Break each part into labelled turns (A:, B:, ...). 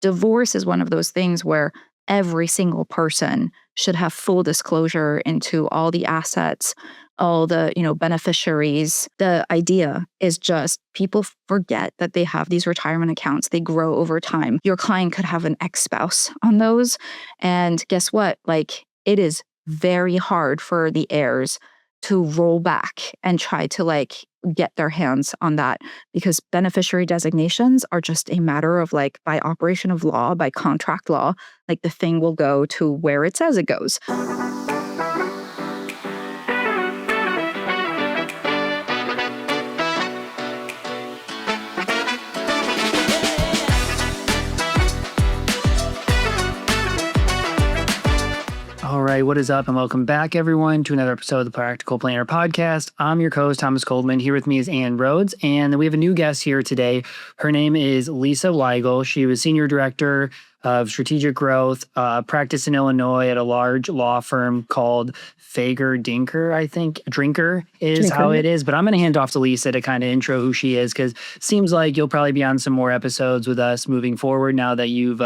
A: Divorce is one of those things where every single person should have full disclosure into all the assets, all the, beneficiaries. The idea is just people forget that they have these retirement accounts. They grow over time. Your client could have an ex-spouse on those. And guess what? Like, it is very hard for the heirs to roll back and try to get their hands on that, because beneficiary designations are just a matter of by operation of law, by contract law, the thing will go to where it says it goes.
B: All right, what is up, and welcome back, everyone, to another episode of the Practical Planner Podcast. I'm your co-host, Thomas Kopelman. Here with me is Rhodes, and we have a new guest here today. Her name is Lisa Weigel. She was Senior Director of Strategic Growth, practiced in Illinois at a large law firm called Fager-Dinker, I think. Drinker is how it is. But I'm going to hand off to Lisa to kind of intro who she is, because it seems like you'll probably be on some more episodes with us moving forward now that you've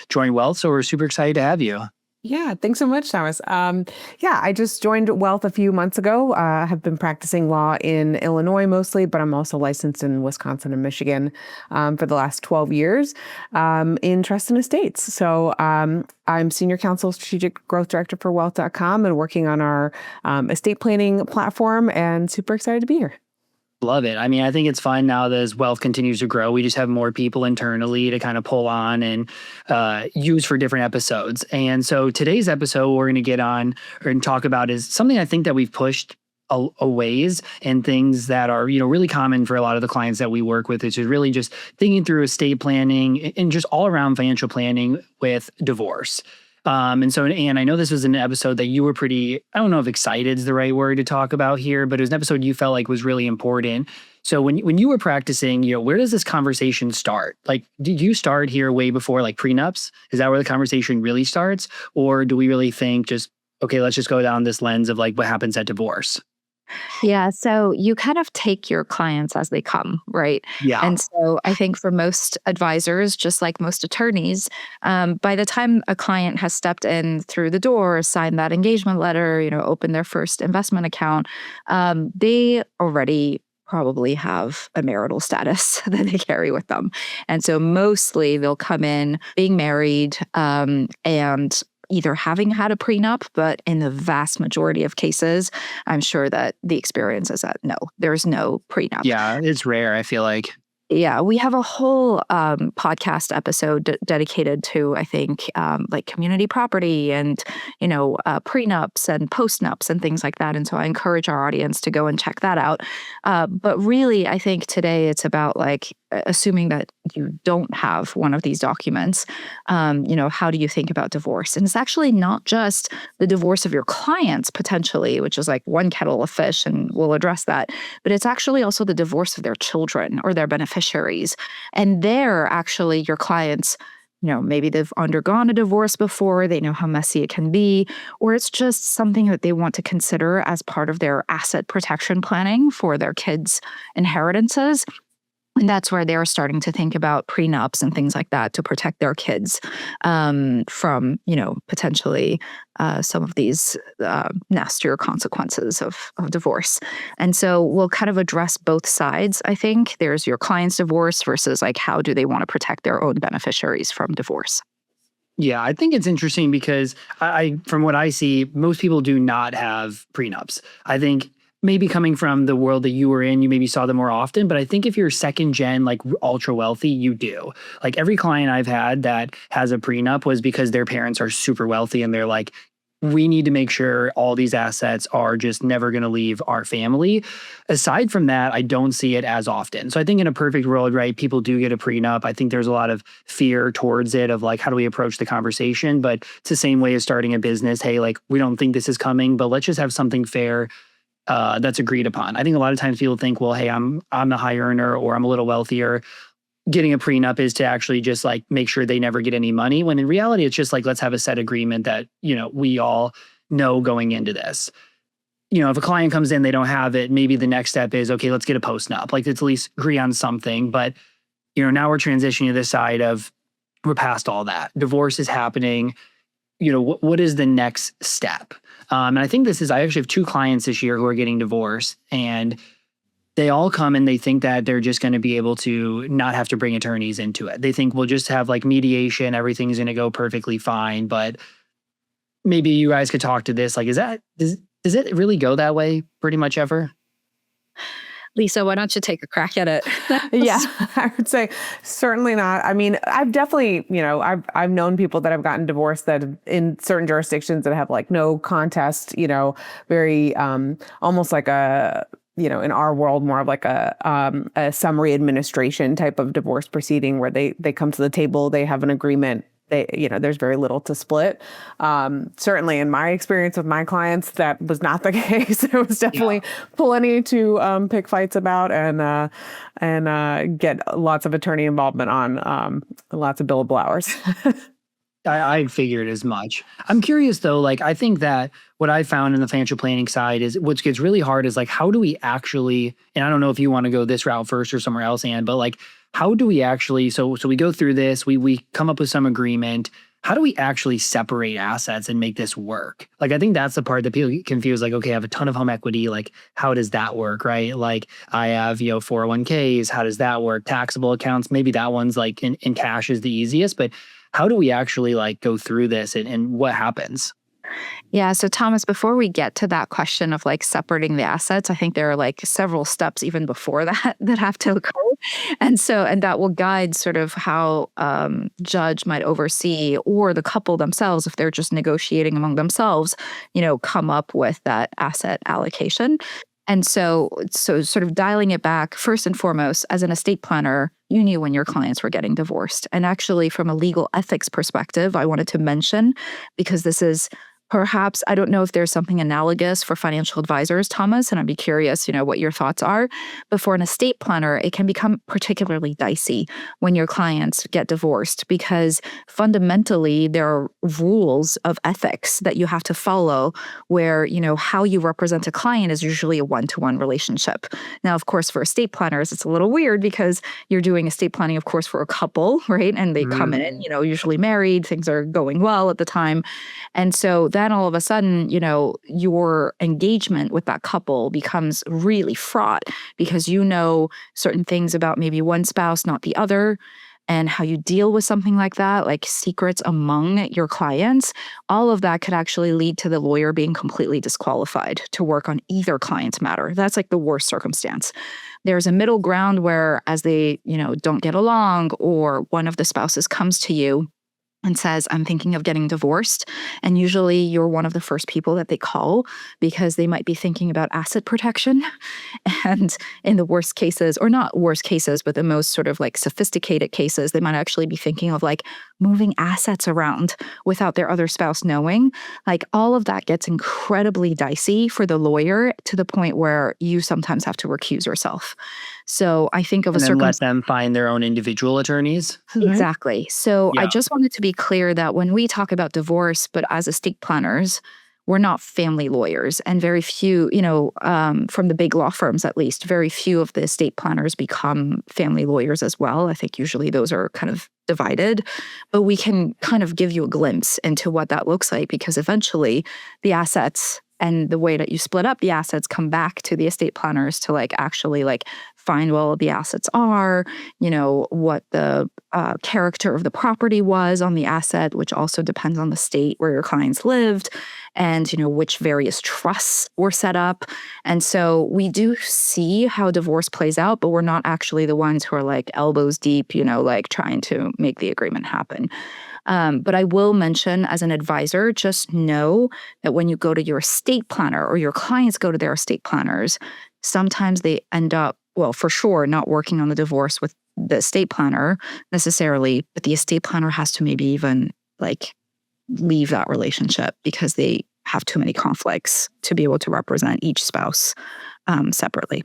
B: joined Wealth. So we're super excited to have you.
C: Yeah, thanks so much, Thomas. I just joined Wealth a few months ago. I have been practicing law in Illinois mostly, but I'm also licensed in Wisconsin and Michigan for the last 12 years in trust and estates. So I'm Senior Counsel, Strategic Growth Director for Wealth.com and working on our estate planning platform, and super excited to be here.
B: Love it. I mean, I think it's fun now that as Wealth continues to grow, we just have more people internally to kind of pull on and use for different episodes. And so today's episode we're going to get on and talk about is something I think that we've pushed a ways, and things that are, really common for a lot of the clients that we work with, which is really just thinking through estate planning and just all around financial planning with divorce. And I know this was an episode that you were pretty, I don't know if excited is the right word to talk about here, but it was an episode you felt like was really important. So when you were practicing, where does this conversation start? Did you start here way before prenups? Is that where the conversation really starts? Or do we really think just, okay, let's just go down this lens of what happens at divorce?
A: Yeah. So you kind of take your clients as they come, right?
B: Yeah.
A: And so I think for most advisors, just like most attorneys, by the time a client has stepped in through the door, signed that engagement letter, opened their first investment account, they already probably have a marital status that they carry with them. And so mostly they'll come in being married and either having had a prenup, but in the vast majority of cases, I'm sure that the experience is that no, there's no prenup.
B: Yeah, it's rare, I feel like.
A: Yeah, we have a whole podcast episode dedicated to, I think, community property and, prenups and postnups and things like that. And so I encourage our audience to go and check that out. But really, I think today it's about assuming that you don't have one of these documents, how do you think about divorce? And it's actually not just the divorce of your clients potentially, which is one kettle of fish, and we'll address that, but it's actually also the divorce of their children or their beneficiaries. And they're actually your clients, maybe they've undergone a divorce before, they know how messy it can be, or it's just something that they want to consider as part of their asset protection planning for their kids' inheritances. And that's where they're starting to think about prenups and things like that to protect their kids from, potentially some of these nastier consequences of divorce. And so we'll kind of address both sides, I think. There's your client's divorce versus how do they want to protect their own beneficiaries from divorce.
B: Yeah, I think it's interesting because from what I see, most people do not have prenups. I think maybe coming from the world that you were in, you maybe saw them more often. But I think if you're second gen, ultra wealthy, you do. Every client I've had that has a prenup was because their parents are super wealthy and they're we need to make sure all these assets are just never going to leave our family. Aside from that, I don't see it as often. So I think in a perfect world, right, people do get a prenup. I think there's a lot of fear towards it of how do we approach the conversation? But it's the same way as starting a business. Hey, we don't think this is coming, but let's just have something fair that's agreed upon. I think a lot of times people think, well, hey, I'm the high earner or I'm a little wealthier. Getting a prenup is to actually just make sure they never get any money. When in reality, it's just let's have a set agreement that, we all know going into this. If a client comes in, they don't have it, maybe the next step is, okay, let's get a postnup. Let's at least agree on something. But, now we're transitioning to this side of, we're past all that. Divorce is happening. What is the next step? And I think I actually have 2 clients this year who are getting divorced, and they all come and they think that they're just going to be able to not have to bring attorneys into it. They think we'll just have like mediation, everything's going to go perfectly fine. But maybe you guys could talk to this. Like, does it really go that way pretty much ever?
A: Lisa, why don't you take a crack at it?
C: Yeah, I would say certainly not. I mean, I've definitely, I've known people that have gotten divorced that in certain jurisdictions that have like no contest, very almost like in our world, more of like a summary administration type of divorce proceeding where they come to the table, they have an agreement. There's very little to split. Certainly in my experience with my clients, that was not the case. There was definitely plenty to pick fights about and get lots of attorney involvement on, lots of billable hours.
B: I figured as much. I'm curious though, like I think that what I found in the financial planning side is what gets really hard is like, how do we actually, and I don't know if you want to go this route first or somewhere else, Anne, but like, how do we actually, so we go through this, we come up with some agreement. How do we actually separate assets and make this work? Like, I think that's the part that people get confused. Like, okay, I have a ton of home equity. Like, how does that work, right? Like, I have, 401ks. How does that work? Taxable accounts. Maybe that one's like in cash is the easiest, but how do we actually like go through this and what happens?
A: Yeah. So Thomas, before we get to that question of like separating the assets, I think there are like several steps even before that have to occur. And that will guide sort of how judge might oversee, or the couple themselves, if they're just negotiating among themselves, come up with that asset allocation. And so sort of dialing it back, first and foremost, as an estate planner, you knew when your clients were getting divorced. And actually, from a legal ethics perspective, I wanted to mention, because this is perhaps, I don't know if there's something analogous for financial advisors, Thomas, and I'd be curious, what your thoughts are. But for an estate planner, it can become particularly dicey when your clients get divorced, because fundamentally there are rules of ethics that you have to follow where, how you represent a client is usually a one-to-one relationship. Now, of course, for estate planners, it's a little weird because you're doing estate planning, of course, for a couple, right? And they come in, usually married, things are going well at the time. And so then all of a sudden, your engagement with that couple becomes really fraught because certain things about maybe one spouse, not the other, and how you deal with something like that, like secrets among your clients. All of that could actually lead to the lawyer being completely disqualified to work on either client's matter. That's like the worst circumstance. There's a middle ground where, as they, don't get along, or one of the spouses comes to you and says, I'm thinking of getting divorced. And usually you're one of the first people that they call because they might be thinking about asset protection. And in the worst cases, or not worst cases, but the most sort of like sophisticated cases, they might actually be thinking of like moving assets around without their other spouse knowing. Like, all of that gets incredibly dicey for the lawyer, to the point where you sometimes have to recuse yourself. So I think of
B: and
A: a
B: then let them find their own individual attorneys.
A: Exactly. So
B: Yeah.
A: I just wanted to be clear that when we talk about divorce, but as estate planners, we're not family lawyers, and very few, from the big law firms at least, very few of the estate planners become family lawyers as well. I think usually those are kind of divided, but we can kind of give you a glimpse into what that looks like, because eventually the assets and the way that you split up the assets come back to the estate planners to actually find what all the assets are, what the character of the property was on the asset, which also depends on the state where your clients lived, and which various trusts were set up. And so we do see how divorce plays out, but we're not actually the ones who are elbows deep, trying to make the agreement happen. But I will mention, as an advisor, just know that when you go to your estate planner, or your clients go to their estate planners, sometimes they end up, well, for sure, not working on the divorce with the estate planner necessarily, but the estate planner has to maybe even leave that relationship because they have too many conflicts to be able to represent each spouse separately.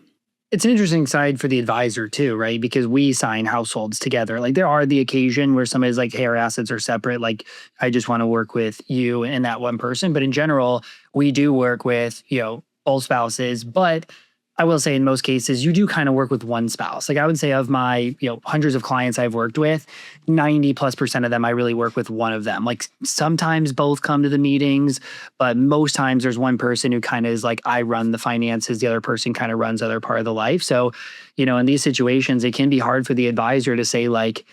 B: It's an interesting side for the advisor too, right? Because we sign households together. There are the occasion where somebody's like, hey, our assets are separate. I just want to work with you and that one person. But in general, we do work with, both spouses. But I will say in most cases, you do kind of work with one spouse. Like I would say of my, hundreds of clients I've worked with, 90+% of them, I really work with one of them. Like sometimes both come to the meetings, but most times there's one person who kind of is like, I run the finances. The other person kind of runs other part of the life. So, in these situations, it can be hard for the advisor to say like,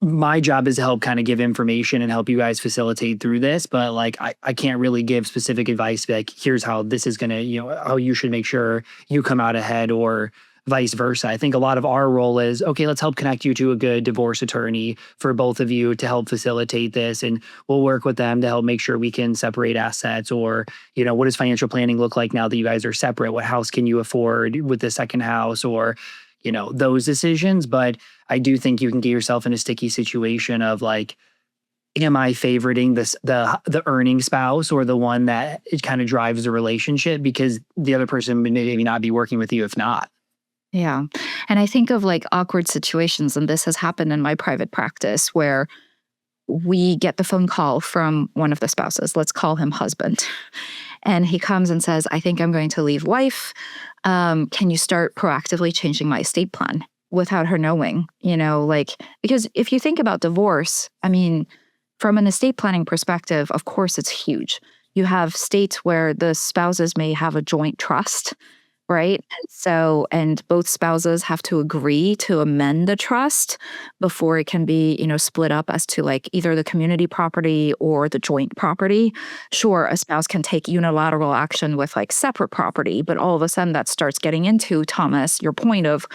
B: my job is to help kind of give information and help you guys facilitate through this. But like, I can't really give specific advice to be like, here's how this is going to, how you should make sure you come out ahead or vice versa. I think a lot of our role is, okay, let's help connect you to a good divorce attorney for both of you to help facilitate this. And we'll work with them to help make sure we can separate assets or, what does financial planning look like now that you guys are separate? What house can you afford with the second house or, those decisions. But I do think you can get yourself in a sticky situation of like, am I favoriting the earning spouse or the one that it kind of drives the relationship because the other person may maybe not be working with you if not.
A: Yeah. And I think of like awkward situations, and this has happened in my private practice where we get the phone call from one of the spouses. Let's call him husband. And he comes and says, I think I'm going to leave wife. Can you start proactively changing my estate plan without her knowing, because if you think about divorce, I mean, from an estate planning perspective, of course, it's huge. You have states where the spouses may have a joint trust, right? And both spouses have to agree to amend the trust before it can be, split up as to like either the community property or the joint property. Sure, a spouse can take unilateral action with like separate property, but all of a sudden that starts getting into, Thomas, your point of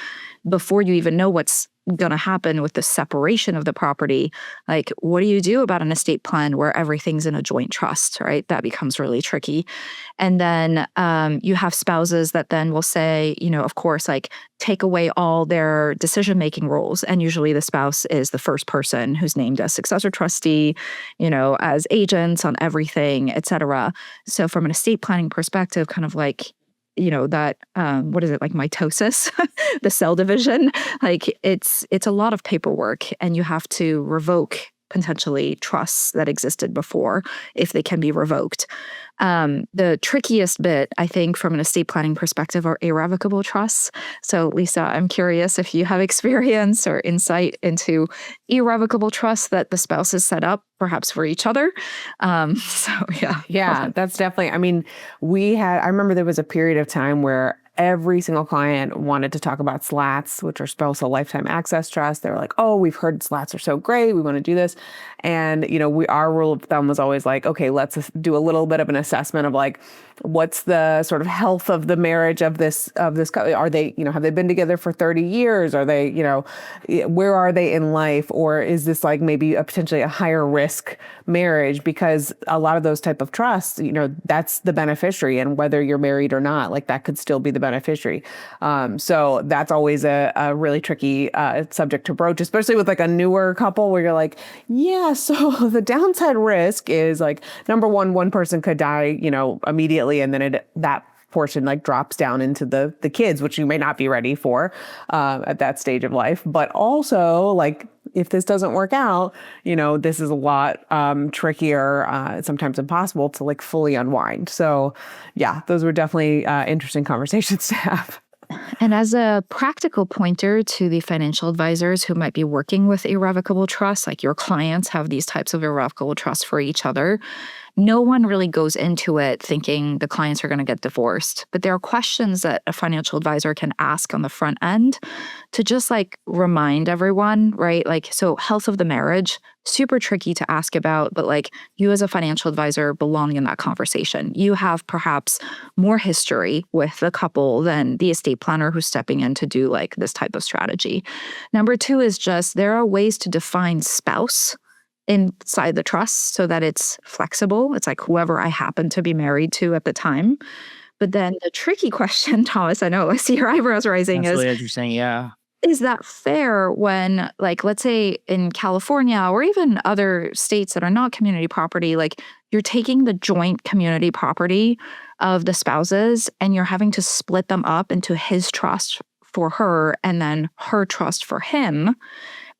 A: before you even know what's going to happen with the separation of the property, like what do you do about an estate plan where everything's in a joint trust, right? That becomes really tricky. And then you have spouses that then will say, of course, like take away all their decision-making roles. And usually the spouse is the first person who's named as successor trustee, as agents on everything, et cetera. So from an estate planning perspective, kind of like, that, what is it, like mitosis, the cell division, like it's a lot of paperwork and you have to revoke potentially trusts that existed before if they can be revoked. The trickiest bit, I think, from an estate planning perspective are irrevocable trusts. So Lisa, I'm curious if you have experience or insight into irrevocable trusts that the spouses set up perhaps for each other.
C: Yeah, that's definitely, I mean, I remember there was a period of time where every single client wanted to talk about SLATs, which are spousal lifetime access trusts. They were like, oh, we've heard SLATs are so great. We want to do this. And, our rule of thumb was always like, okay, let's do a little bit of an assessment of like, what's the sort of health of the marriage of this couple? Are they, have they been together for 30 years? Are they, where are they in life? Or is this like maybe potentially a higher risk marriage? Because a lot of those type of trusts, that's the beneficiary, and whether you're married or not, like that could still be the beneficiary. So that's always a really tricky subject to broach, especially with like a newer couple where you're like, yeah, so the downside risk is like, number one person could die, immediately. And then that portion like drops down into the kids, which you may not be ready for at that stage of life. But also like, if this doesn't work out, this is a lot trickier, sometimes impossible to like fully unwind. So yeah, those were definitely interesting conversations to have.
A: And as a practical pointer to the financial advisors who might be working with irrevocable trusts, like your clients have these types of irrevocable trusts for each other, no one really goes into it thinking the clients are going to get divorced. But there are questions that a financial advisor can ask on the front end to just like remind everyone, right? Like, so health of the marriage, super tricky to ask about, but like you as a financial advisor belong in that conversation. You have perhaps more history with the couple than the estate planner who's stepping in to do like this type of strategy. Number two is just there are ways to define spouse inside the trust so that it's flexible. It's like whoever I happen to be married to at the time. But then the tricky question, Thomas, I know I see your eyebrows rising,
B: That's really interesting. Yeah.
A: Is that fair when, like, let's say in California or even other states that are not community property, like you're taking the joint community property of the spouses and you're having to split them up into his trust for her and then her trust for him.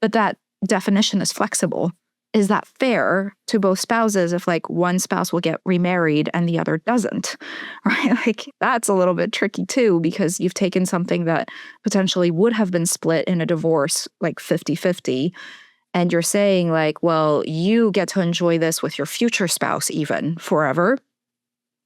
A: But that definition is flexible. is that fair to both spouses if like one spouse will get remarried and the other doesn't, right? Like that's a little bit tricky too, because you've taken something that potentially would have been split in a divorce, like 50-50, and you're saying like, well, you get to enjoy this with your future spouse even forever.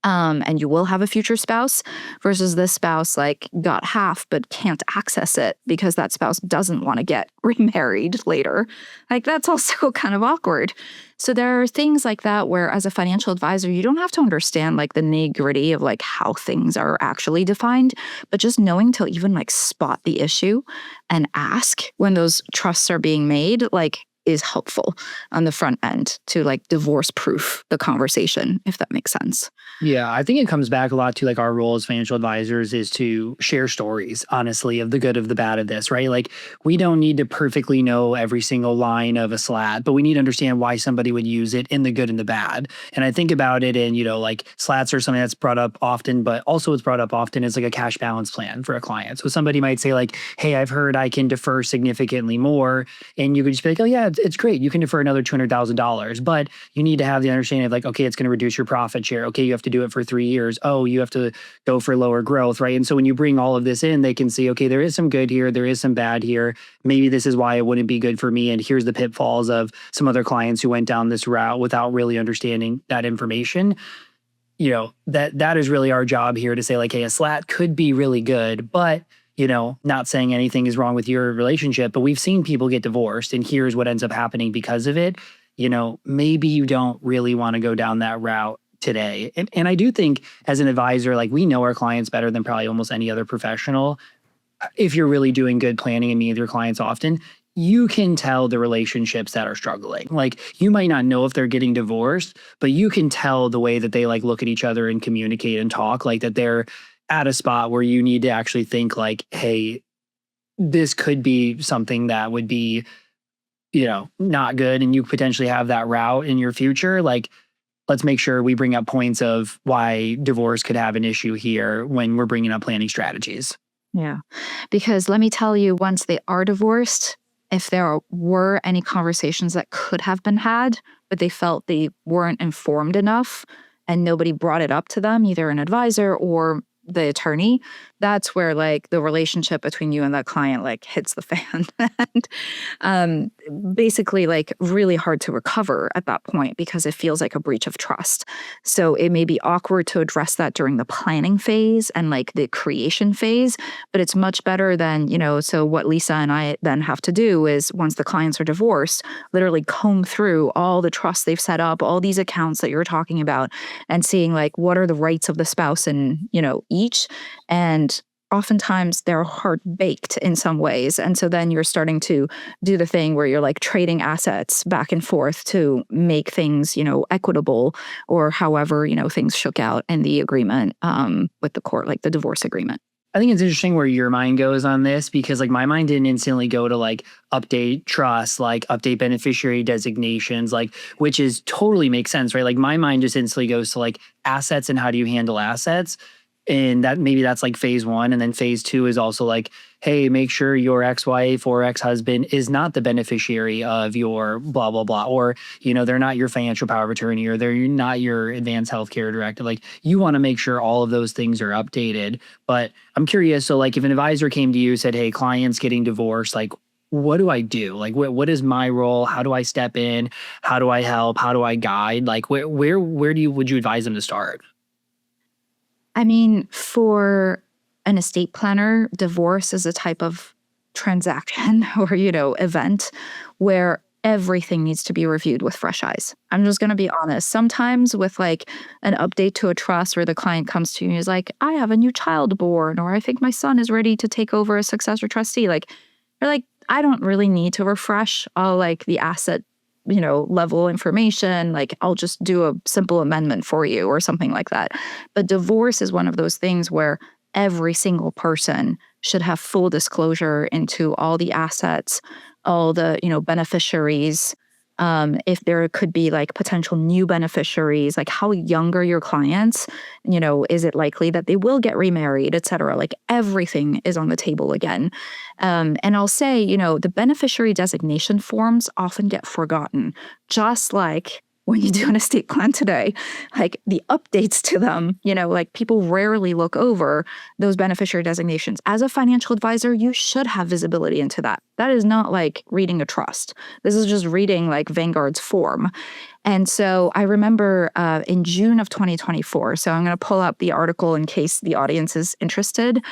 A: And you will have a future spouse, versus this spouse like got half but can't access it because that spouse doesn't want to get remarried later. Like that's also kind of awkward. So there are things like that where as a financial advisor, you don't have to understand like the nitty-gritty of like how things are actually defined, but just knowing to even like spot the issue and ask when those trusts are being made, like is helpful on the front end to like divorce proof the conversation, if that makes sense.
B: Yeah, I think it comes back a lot to like our role as financial advisors is to share stories, honestly, of the good, of the bad of this, right? Like we don't need to perfectly know every single line of a SLAT, but we need to understand why somebody would use it in the good and the bad. And I think about it in, like SLATs are something that's brought up often, but also what's brought up often is like a cash balance plan for a client. So somebody might say like, hey, I've heard I can defer significantly more. And you could just be like, oh yeah, it's great. You can defer another $200,000, but you need to have the understanding of like, okay, it's going to reduce your profit share. Okay, you have to do it for 3 years. Oh, you have to go for lower growth, right? And so when you bring all of this in, they can see, okay, there is some good here. There is some bad here. Maybe this is why it wouldn't be good for me. And here's the pitfalls of some other clients who went down this route without really understanding that information. That is really our job here to say like, hey, a SLAT could be really good, but not saying anything is wrong with your relationship, but we've seen people get divorced and here's what ends up happening because of it. Maybe you don't really want to go down that route today. And I do think as an advisor, like we know our clients better than probably almost any other professional. If you're really doing good planning and meet with your clients often, you can tell the relationships that are struggling. Like you might not know if they're getting divorced, but you can tell the way that they like look at each other and communicate and talk, like that they're at a spot where you need to actually think like, hey, this could be something that would be, not good. And you potentially have that route in your future. Like, let's make sure we bring up points of why divorce could have an issue here when we're bringing up planning strategies.
A: Yeah. Because let me tell you, once they are divorced, if there were any conversations that could have been had, but they felt they weren't informed enough and nobody brought it up to them, either an advisor or the attorney, that's where like the relationship between you and that client like hits the fan and basically like really hard to recover at that point because it feels like a breach of trust. So it may be awkward to address that during the planning phase and like the creation phase, but it's much better than, so what Lisa and I then have to do is once the clients are divorced, literally comb through all the trusts they've set up, all these accounts that you're talking about and seeing like what are the rights of the spouse in, each. And oftentimes they're hard baked in some ways. And so then you're starting to do the thing where you're like trading assets back and forth to make things, equitable or however, things shook out in the agreement with the court, like the divorce agreement.
B: I think it's interesting where your mind goes on this because like my mind didn't instantly go to like update trust, like update beneficiary designations, like which is totally makes sense, right? Like my mind just instantly goes to like assets and how do you handle assets? And that maybe that's like phase one. And then phase two is also like, hey, make sure your ex-wife or ex-husband is not the beneficiary of your blah, blah, blah. Or, they're not your financial power of attorney or they're not your advanced healthcare director. Like you want to make sure all of those things are updated. But I'm curious. So like if an advisor came to you and said, hey, client's getting divorced, like what do I do? Like what is my role? How do I step in? How do I help? How do I guide? Like where would you advise them to start?
A: I mean, for an estate planner, divorce is a type of transaction or, event where everything needs to be reviewed with fresh eyes. I'm just going to be honest. Sometimes with like an update to a trust where the client comes to you and is like, I have a new child born, or I think my son is ready to take over as successor trustee. Like, you're like, I don't really need to refresh all like the asset level information, like I'll just do a simple amendment for you or something like that. But divorce is one of those things where every single person should have full disclosure into all the assets, all the, beneficiaries, if there could be like potential new beneficiaries, like how young are your clients, is it likely that they will get remarried, et cetera. Like everything is on the table again. And I'll say, the beneficiary designation forms often get forgotten, just like when you do an estate plan today, like the updates to them, like people rarely look over those beneficiary designations. As a financial advisor, you should have visibility into that. That is not like reading a trust. This is just reading like Vanguard's form. And so I remember in June of 2024, so I'm going to pull up the article in case the audience is interested,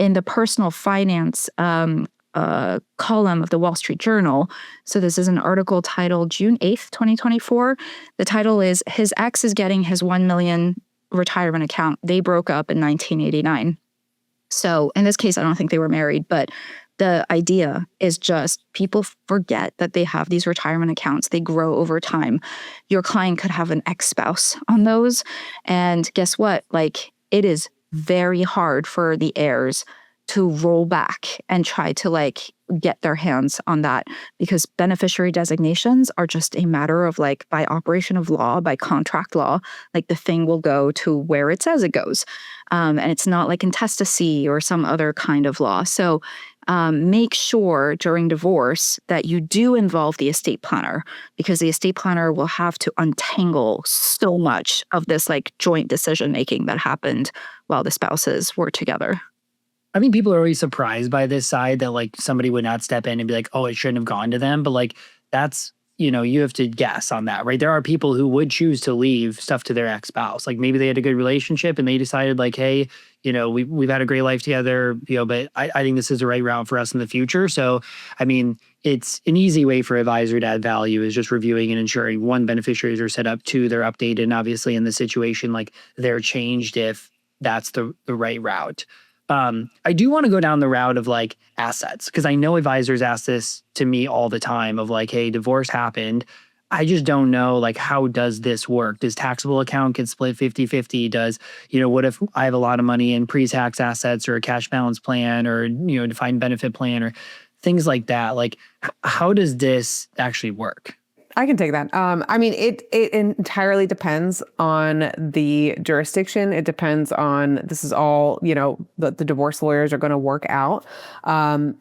A: in the personal finance column of the Wall Street Journal. So this is an article titled June 8th, 2024. The title is "His Ex is Getting His 1 Million Retirement Account. They Broke Up in 1989. So in this case, I don't think they were married, but the idea is just people forget that they have these retirement accounts. They grow over time. Your client could have an ex-spouse on those. And guess what? Like, it is very hard for the heirs to roll back and try to like get their hands on that, because beneficiary designations are just a matter of like, by operation of law, by contract law, like the thing will go to where it says it goes. And it's not like intestacy or some other kind of law. So make sure during divorce that you do involve the estate planner, because the estate planner will have to untangle so much of this like joint decision making that happened while the spouses were together.
B: I mean, people are always surprised by this side that like somebody would not step in and be like, oh, it shouldn't have gone to them. But like, that's, you have to guess on that, right? There are people who would choose to leave stuff to their ex-spouse. Like maybe they had a good relationship and they decided like, hey, we've had a great life together, but I think this is the right route for us in the future. So, I mean, it's an easy way for advisor to add value is just reviewing and ensuring, one, beneficiaries are set up, two, they're updated. And obviously in the situation, like they're changed if that's the right route. I do want to go down the route of like assets, because I know advisors ask this to me all the time of like, hey, divorce happened. I just don't know, like, how does this work? Does taxable account get split 50-50? Does, what if I have a lot of money in pre-tax assets or a cash balance plan or, defined benefit plan or things like that? Like, how does this actually work?
C: I can take that. I mean, it entirely depends on the jurisdiction. It depends on, this is all, the divorce lawyers are going to work out.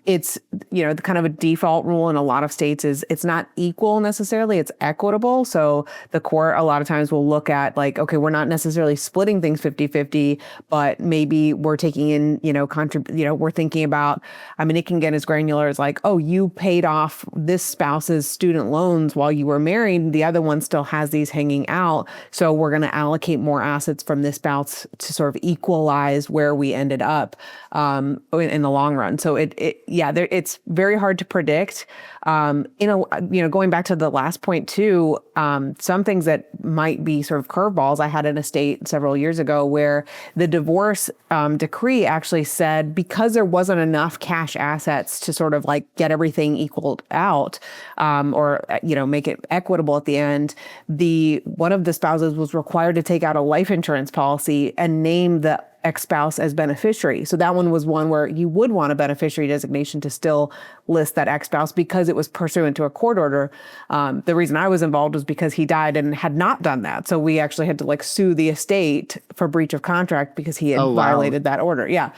C: It's, the kind of a default rule in a lot of states is it's not equal necessarily, it's equitable. So the court a lot of times will look at like, okay, we're not necessarily splitting things 50-50, but maybe we're taking in, we're thinking about, I mean, it can get as granular as like, oh, you paid off this spouse's student loans while you were married, the other one still has these hanging out. So we're going to allocate more assets from this spouse to sort of equalize where we ended up in the long run. So it's very hard to predict. Going back to the last point too, some things that might be sort of curveballs. I had an estate several years ago where the divorce decree actually said, because there wasn't enough cash assets to sort of like get everything equaled out, or make it equitable at the end, one of the spouses was required to take out a life insurance policy and name the ex-spouse as beneficiary. So that one was one where you would want a beneficiary designation to still list that ex-spouse because it was pursuant to a court order. The reason I was involved was because he died and had not done that. So we actually had to like sue the estate for breach of contract because he had violated that order. Yeah.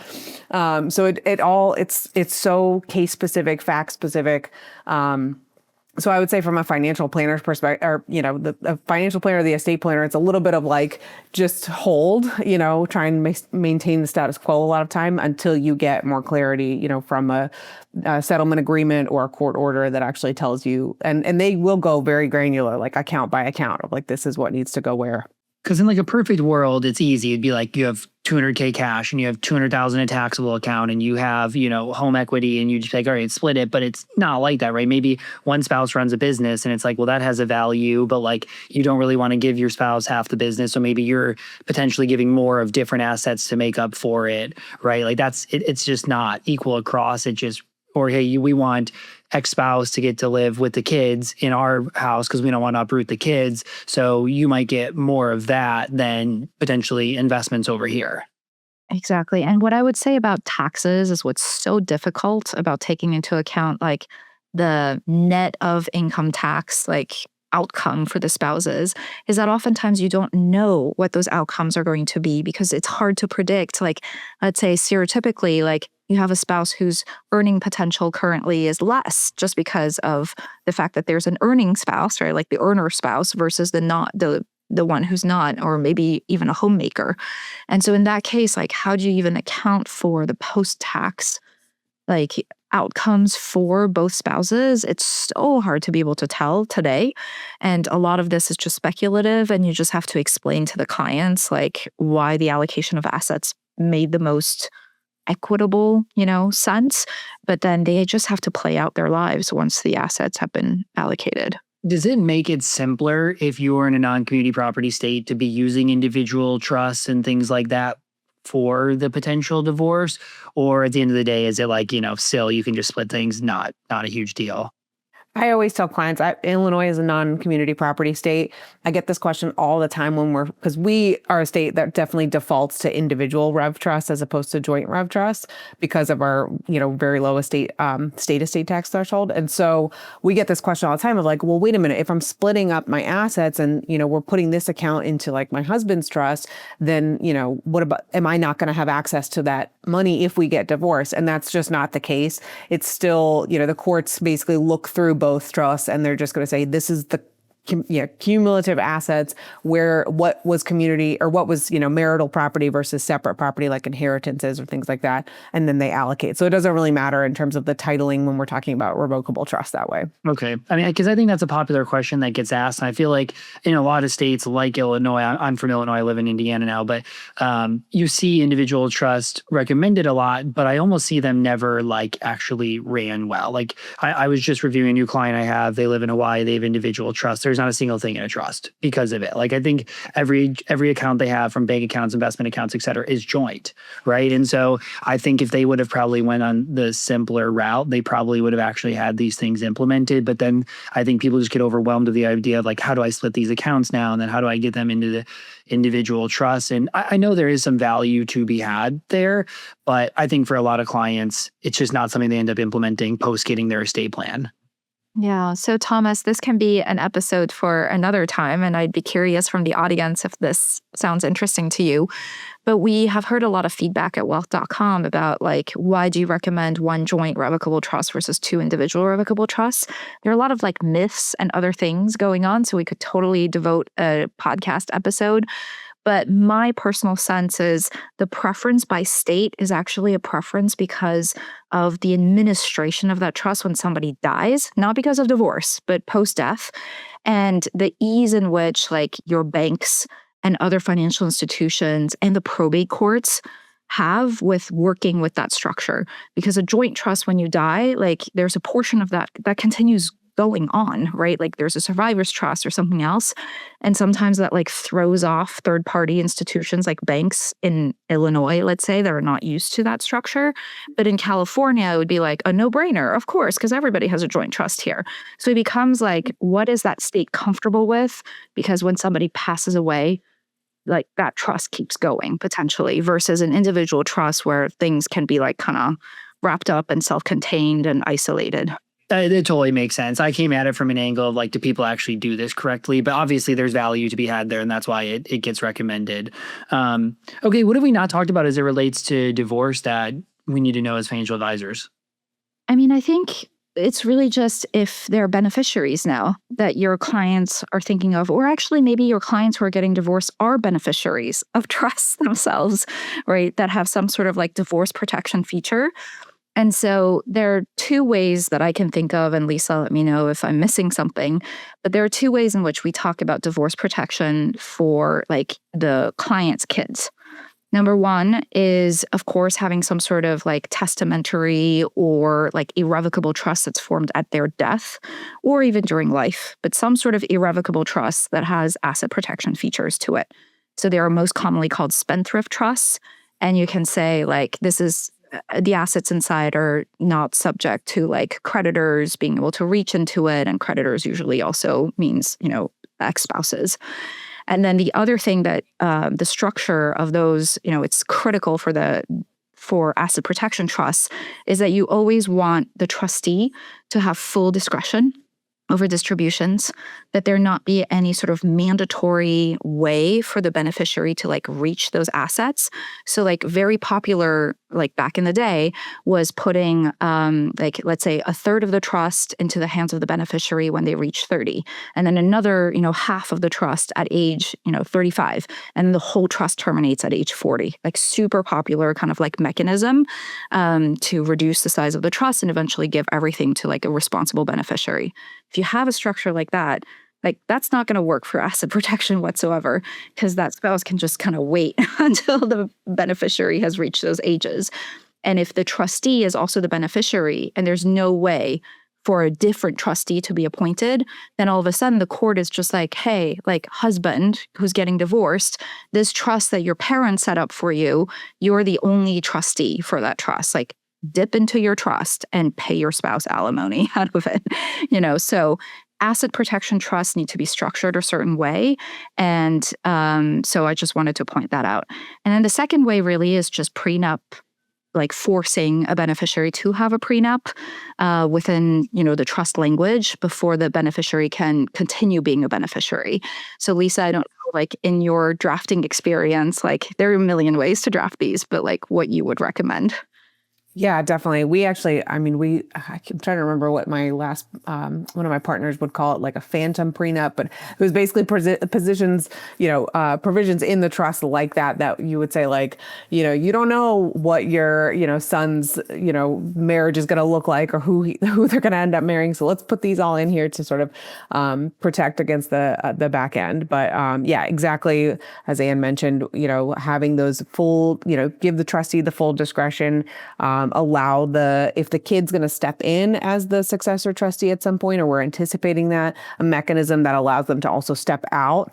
C: So it's so case specific, fact specific. So I would say from a financial planner's perspective, or, the financial planner, the estate planner, it's a little bit of like, just hold, try and maintain the status quo a lot of time until you get more clarity, from a settlement agreement or a court order that actually tells you, and they will go very granular, like account by account of like, this is what needs to go where.
B: Because in like a perfect world, it's easy. It'd be like you have $200K cash and you have $200,000 in a taxable account and you have, home equity and you just like, all right, split it. But it's not like that, right? Maybe one spouse runs a business and it's like, well, that has a value, but like you don't really want to give your spouse half the business. So maybe you're potentially giving more of different assets to make up for it, right? Like it's just not equal across. Or hey, we want ex-spouse to get to live with the kids in our house because we don't want to uproot the kids. So you might get more of that than potentially investments over here.
A: Exactly. And what I would say about taxes is what's so difficult about taking into account like the net of income tax, like outcome for the spouses is that oftentimes you don't know what those outcomes are going to be because it's hard to predict. Like, let's say stereotypically, like you have a spouse whose earning potential currently is less just because of the fact that there's an earning spouse, right? Like the earner spouse versus the one who's not, or maybe even a homemaker. And so in that case, like how do you even account for the post-tax like outcomes for both spouses? It's so hard to be able to tell today. And a lot of this is just speculative, and you just have to explain to the clients like why the allocation of assets made the most equitable, sense. But then they just have to play out their lives once the assets have been allocated.
B: Does it make it simpler if you were in a non-community property state to be using individual trusts and things like that for the potential divorce? Or at the end of the day, is it like, still you can just split things, not a huge deal?
C: I always tell clients, Illinois is a non-community property state. I get this question all the time because we are a state that definitely defaults to individual rev trust as opposed to joint rev trust because of our, very low estate tax threshold. And so we get this question all the time of like, well, wait a minute, if I'm splitting up my assets and, we're putting this account into like my husband's trust, then, what about, am I not going to have access to that money if we get divorced? And that's just not the case. It's still, the courts basically look through both trusts and they're just going to say, this is the cumulative assets where what was community or what was, marital property versus separate property like inheritances or things like that. And then they allocate. So it doesn't really matter in terms of the titling when we're talking about revocable trust that way.
B: Okay. I mean, because I think that's a popular question that gets asked. And I feel like in a lot of states like Illinois, I'm from Illinois, I live in Indiana now, but you see individual trust recommended a lot, but I almost see them never like actually ran well. Like I was just reviewing a new client I have. They live in Hawaii. They have individual trust. There's not a single thing in a trust because of it. Like I think every account they have from bank accounts, investment accounts, et cetera, is joint, right? And so I think if they would have probably went on the simpler route, they probably would have actually had these things implemented. But then I think people just get overwhelmed with the idea of like, how do I split these accounts now? And then how do I get them into the individual trusts? And I know there is some value to be had there, but I think for a lot of clients, it's just not something they end up implementing post getting their estate plan.
A: Yeah. So, Thomas, this can be an episode for another time, and I'd be curious from the audience if this sounds interesting to you. But we have heard a lot of feedback at wealth.com about like, why do you recommend one joint revocable trust versus two individual revocable trusts? There are a lot of like myths and other things going on. So we could totally devote a podcast episode. But my personal sense is the preference by state is actually a preference because of the administration of that trust when somebody dies, not because of divorce, but post-death, and the ease in which like your banks and other financial institutions and the probate courts have with working with that structure. Because a joint trust, when you die, like there's a portion of that continues going on, right? Like there's a survivor's trust or something else. And sometimes that like throws off third-party institutions like banks in Illinois, let's say, that are not used to that structure. But in California, it would be like a no-brainer, of course, because everybody has a joint trust here. So it becomes like, what is that state comfortable with? Because when somebody passes away, like that trust keeps going potentially versus an individual trust where things can be like kind of wrapped up and self-contained and isolated.
B: It totally makes sense. I came at it from an angle of like, do people actually do this correctly? But obviously there's value to be had there, and that's why it gets recommended. Okay, what have we not talked about as it relates to divorce that we need to know as financial advisors?
A: I mean, I think it's really just if there are beneficiaries now that your clients are thinking of, or actually maybe your clients who are getting divorced are beneficiaries of trusts themselves, right? That have some sort of like divorce protection feature. And so there are two ways that I can think of, and Lisa, let me know if I'm missing something, but there are two ways in which we talk about divorce protection for like the client's kids. Number one is, of course, having some sort of like testamentary or like irrevocable trust that's formed at their death or even during life, but some sort of irrevocable trust that has asset protection features to it. So they are most commonly called spendthrift trusts. And you can say like, this is the assets inside are not subject to like creditors being able to reach into it. And creditors usually also means, ex-spouses. And then the other thing that the structure of those, it's critical for asset protection trusts is that you always want the trustee to have full discretion over distributions, that there not be any sort of mandatory way for the beneficiary to like reach those assets. So like very popular, like back in the day, was putting like, let's say, a third of the trust into the hands of the beneficiary when they reach 30, and then another, half of the trust at age, 35, and the whole trust terminates at age 40. Like super popular kind of like mechanism to reduce the size of the trust and eventually give everything to like a responsible beneficiary. If you have a structure like that's not going to work for asset protection whatsoever, because that spouse can just kind of wait until the beneficiary has reached those ages. And if the trustee is also the beneficiary and there's no way for a different trustee to be appointed, then all of a sudden the court is just like, hey, like husband who's getting divorced, this trust that your parents set up for you, you're the only trustee for that trust. Like dip into your trust and pay your spouse alimony out of it, So asset protection trusts need to be structured a certain way. And so I just wanted to point that out. And then the second way really is just prenup, like forcing a beneficiary to have a prenup within, the trust language before the beneficiary can continue being a beneficiary. So Lisa, I don't know, like in your drafting experience, like there are a million ways to draft these, but like what you would recommend.
C: Yeah, definitely. We actually, I'm trying to remember what my last, one of my partners would call it, like a phantom prenup, but it was basically provisions in the trust like that you would say like, you don't know what your, son's, marriage is going to look like or who they're going to end up marrying. So let's put these all in here to sort of protect against the back end. But yeah, exactly as Anne mentioned, having those full, give the trustee the full discretion, allow if the kid's going to step in as the successor trustee at some point, or we're anticipating that, a mechanism that allows them to also step out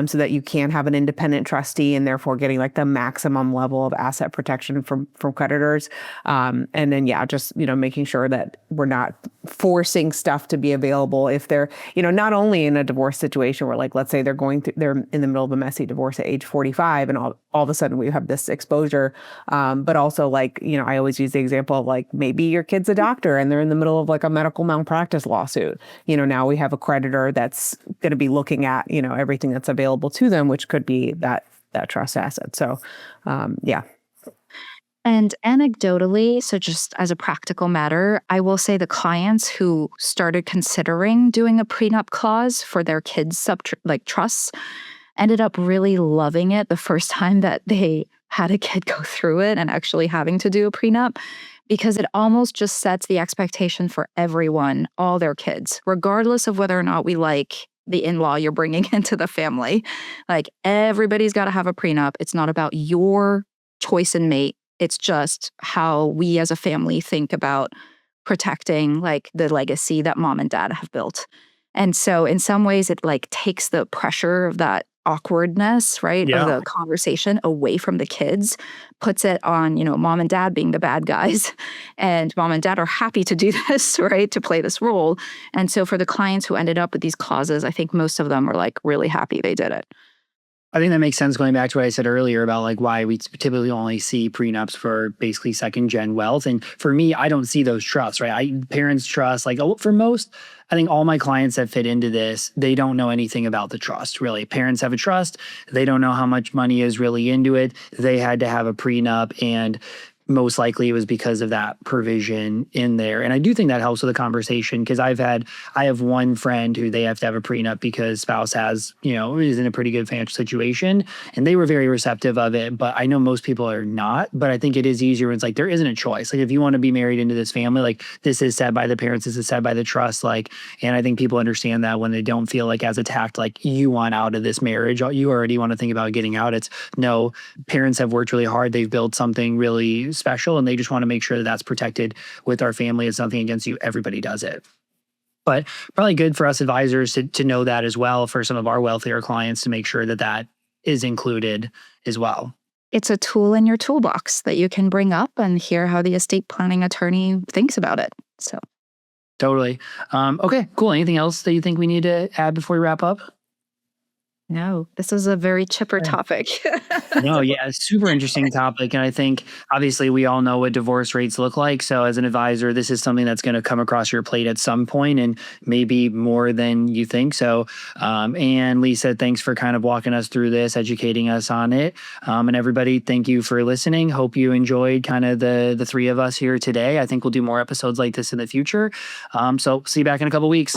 C: so that you can have an independent trustee and therefore getting like the maximum level of asset protection from creditors. And then, yeah, just, making sure that we're not forcing stuff to be available if they're, not only in a divorce situation where like, let's say they're in the middle of a messy divorce at age 45 and all of a sudden we have this exposure. But also like, I always use the example of like, maybe your kid's a doctor and they're in the middle of like a medical malpractice lawsuit. Now we have a creditor that's going to be looking at, everything that's available to them, which could be that trust asset. So, yeah.
A: And anecdotally, so just as a practical matter, I will say the clients who started considering doing a prenup clause for their kids' trusts ended up really loving it the first time that they had a kid go through it and actually having to do a prenup, because it almost just sets the expectation for everyone, all their kids, regardless of whether or not we like the in-law you're bringing into the family. Like everybody's got to have a prenup. It's not about your choice and mate. It's just how we as a family think about protecting like the legacy that mom and dad have built. And so in some ways it like takes the pressure of that awkwardness, right, of the conversation away from the kids, puts it on, mom and dad being the bad guys. And mom and dad are happy to do this, right, to play this role. And so for the clients who ended up with these clauses, I think most of them are like really happy they did it.
B: I think that makes sense going back to what I said earlier about like why we typically only see prenups for basically second gen wealth. And for me, I don't see those trusts, right? Parents trust, like for most, I think all my clients that fit into this, they don't know anything about the trust, really. Parents have a trust. They don't know how much money is really into it. They had to have a prenup, and most likely it was because of that provision in there. And I do think that helps with the conversation, because I have one friend who they have to have a prenup because spouse has, is in a pretty good financial situation, and they were very receptive of it. But I know most people are not. But I think it is easier when it's like there isn't a choice. Like if you want to be married into this family, like this is said by the parents, this is said by the trust. Like, and I think people understand that when they don't feel like as attacked, like you want out of this marriage, you already want to think about getting out. It's no, parents have worked really hard. They've built something really special, and they just want to make sure that that's protected with our family. It's nothing against you. Everybody does it. But probably good for us advisors to know that as well for some of our wealthier clients, to make sure that that is included as well.
A: It's a tool in your toolbox that you can bring up and hear how the estate planning attorney thinks about it. So
B: totally. Okay, cool. Anything else that you think we need to add before we wrap up?
A: No, this is a very chipper topic.
B: No, yeah, super interesting topic. And I think obviously we all know what divorce rates look like. So as an advisor, this is something that's going to come across your plate at some point and maybe more than you think. So, and Lisa, thanks for kind of walking us through this, educating us on it. And everybody, thank you for listening. Hope you enjoyed kind of the three of us here today. I think we'll do more episodes like this in the future. So see you back in a couple weeks.